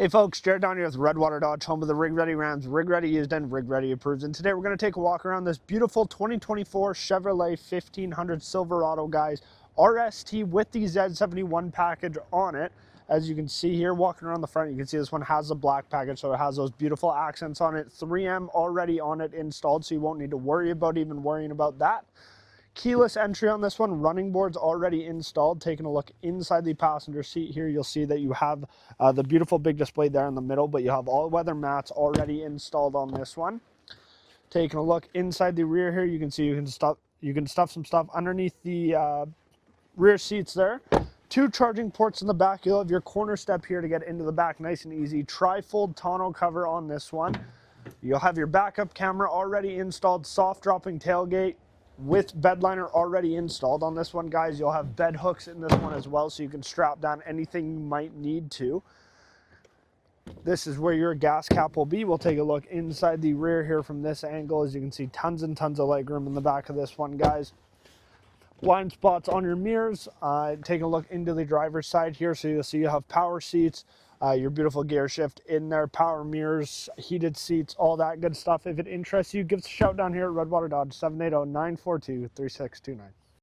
Hey folks, Jarod down here with Redwater Dodge, home of the Rig Ready Rams, Rig Ready Used and Rig Ready Approved. And today we're going to take a walk around this beautiful 2024 Chevrolet 1500 Silverado, guys, RST with the Z71 package on it. As you can see here, walking around the front, you can see this one has the black package, so it has those beautiful accents on it. 3M already on it installed, so you won't need to worry about worrying about that. Keyless entry on this one, running boards already installed. Taking a look inside the passenger seat here, you'll see that you have the beautiful big display there in the middle, but you have all-weather mats already installed on this one. Taking a look inside the rear here, you can see you can stuff some stuff underneath the rear seats there. 2 charging ports in the back. You'll have your corner step here to get into the back nice and easy. Tri-fold tonneau cover on this one. You'll have your backup camera already installed, soft dropping tailgate with Bedliner already installed on this one, guys. You'll have bed hooks in this one as well, so you can strap down anything you might need to. This is where your gas cap will be. We'll take a look inside the rear here from this angle. As you can see, tons and tons of legroom in the back of this one, guys. Blind spots on your mirrors. Take a look into the driver's side here, so you'll see you have power seats, your beautiful gear shift in there, power mirrors, heated seats, all that good stuff. If it interests you, give us a shout down here at Redwater Dodge, 780-942-3629.